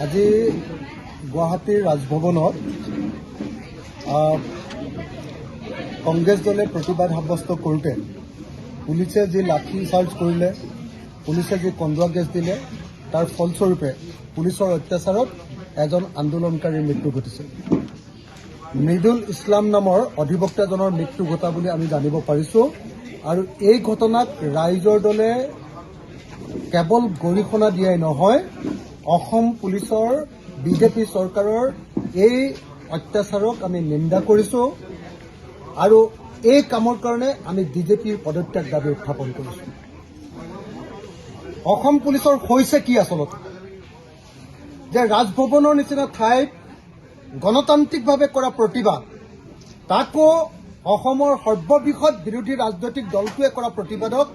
আজি গুৱাহাটীৰ ৰাজভৱনত কংগ্ৰেছ দলে প্ৰতিবাদ সাব্যস্ত কৰোঁতে পুলিচে যি লাঠি চাৰ্জ কৰিলে, পুলিচে যি কন্দুৱা গেছ দিলে, তাৰ ফলস্বৰূপে পুলিচৰ অত্যাচাৰত এজন আন্দোলনকাৰীৰ মৃত্যু ঘটিছে। মৃদুল ইছলাম নামৰ অধিবক্তাজনৰ মৃত্যু ঘটা বুলি আমি জানিব পাৰিছোঁ। আৰু এই ঘটনাক ৰাইজৰ দলে কেৱল গৰিহণা দিয়াই নহয়, অসম পুলিচৰ বিজেপি চৰকাৰৰ এই অত্যাচাৰক আমি নিন্দা কৰিছোঁ আৰু এই কামৰ কাৰণে আমি বিজেপিৰ পদত্যাগ দাবী উত্থাপন কৰিছোঁ। অসম পুলিচৰ হৈছে কি আচলতে, যে ৰাজভৱনৰ নিচিনা ঠাইত গণতান্ত্ৰিকভাৱে কৰা প্ৰতিবাদ, তাকো অসমৰ সৰ্ববৃহৎ বিৰোধী ৰাজনৈতিক দলটোৱে কৰা প্ৰতিবাদক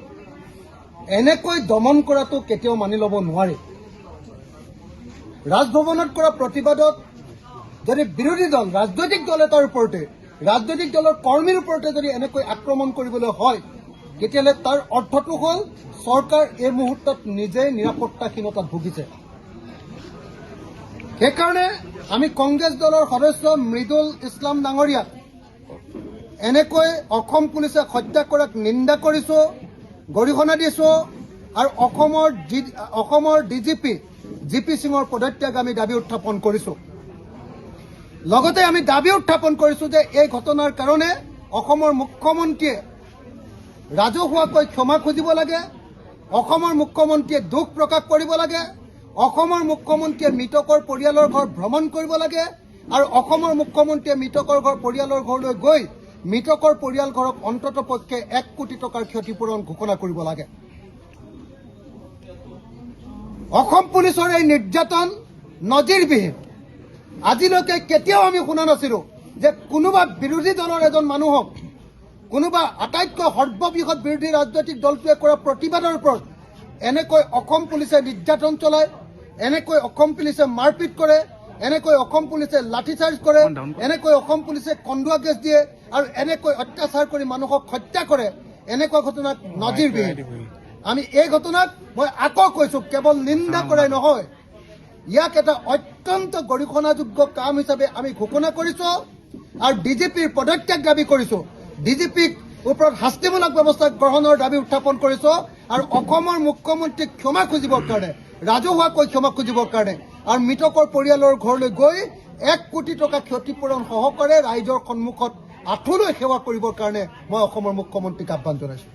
এনেকৈ দমন কৰাটো কেতিয়াও মানি ল'ব নোৱাৰি। ৰাজভৱনত কৰা প্ৰতিবাদত যদি বিৰোধী দল, ৰাজনৈতিক দল এটাৰ ওপৰতে, ৰাজনৈতিক দলৰ কৰ্মীৰ ওপৰতে যদি এনেকৈ আক্ৰমণ কৰিবলৈ হয়, তেতিয়াহ'লে তাৰ অৰ্থটো হ'ল চৰকাৰ এই মুহূৰ্তত নিজেই নিৰাপত্তাহীনতাত ভুগিছে। সেইকাৰণে আমি কংগ্ৰেছ দলৰ সদস্য মৃদুল ইছলাম ডাঙৰীয়াক এনেকৈ অসম পুলিচে হত্যা কৰাক নিন্দা কৰিছোঁ, গৰিহণা দিছোঁ আৰু অসমৰ ডিজিপি জিপি সিঙৰ পদত্যাগ আমি দাবী উত্থাপন কৰিছোঁ। লগতে আমি দাবী উত্থাপন কৰিছোঁ যে এই ঘটনাৰ কাৰণে অসমৰ মুখ্যমন্ত্ৰীয়ে ৰাজহুৱাকৈ ক্ষমা খুজিব লাগে, অসমৰ মুখ্যমন্ত্ৰীয়ে দুখ প্ৰকাশ কৰিব লাগে, অসমৰ মুখ্যমন্ত্ৰীয়ে মৃতকৰ পৰিয়ালৰ ঘৰ ভ্ৰমণ কৰিব লাগে আৰু অসমৰ মুখ্যমন্ত্ৰীয়ে মৃতকৰ পৰিয়ালৰ ঘৰলৈ গৈ মৃতকৰ পৰিয়াল ঘৰক অন্ততঃ পক্ষে 1 কোটি টকাৰ ক্ষতিপূৰণ ঘোষণা কৰিব লাগে। অসম পুলিচৰ এই নিৰ্যাতন নজিৰবিহীন। আজিলৈকে কেতিয়াও আমি শুনা নাছিলোঁ যে কোনোবা বিৰোধী দলৰ এজন মানুহক, কোনোবা আটাইতকৈ সৰ্ববৃহৎ বিৰোধী ৰাজনৈতিক দলটোৱে কৰা প্ৰতিবাদৰ ওপৰত এনেকৈ অসম পুলিচে নিৰ্যাতন চলায়, এনেকৈ অসম পুলিচে মাৰপিট কৰে, এনেকৈ অসম পুলিচে লাঠিচাৰ্জ কৰে, এনেকৈ অসম পুলিচে কন্দুৱা গেছ দিয়ে আৰু এনেকৈ অত্যাচাৰ কৰি মানুহক হত্যা কৰে। এনেকুৱা ঘটনাত নজিৰবিহীন। আমি এই ঘটনাক মই আকৌ কৈছোঁ, কেৱল নিন্দা কৰাই নহয়, ইয়াক এটা অত্যন্ত গৰিহণাযোগ্য কাম হিচাপে আমি ঘোষণা কৰিছোঁ আৰু ডিজিপিৰ পদত্যাগ দাবী কৰিছোঁ। ডিজিপিক ওপৰত শাস্তিমূলক ব্যৱস্থা গ্ৰহণৰ দাবী উত্থাপন কৰিছোঁ আৰু অসমৰ মুখ্যমন্ত্ৰীক ক্ষমা খুজিবৰ কাৰণে, ৰাজহুৱাকৈ ক্ষমা খুজিবৰ কাৰণে আৰু মৃতকৰ পৰিয়ালৰ ঘৰলৈ গৈ 1 কোটি টকা ক্ষতিপূৰণ সহকাৰে ৰাইজৰ সন্মুখত আঁঠুলৈ সেৱা কৰিবৰ কাৰণে মই অসমৰ মুখ্যমন্ত্ৰীক আহ্বান জনাইছোঁ।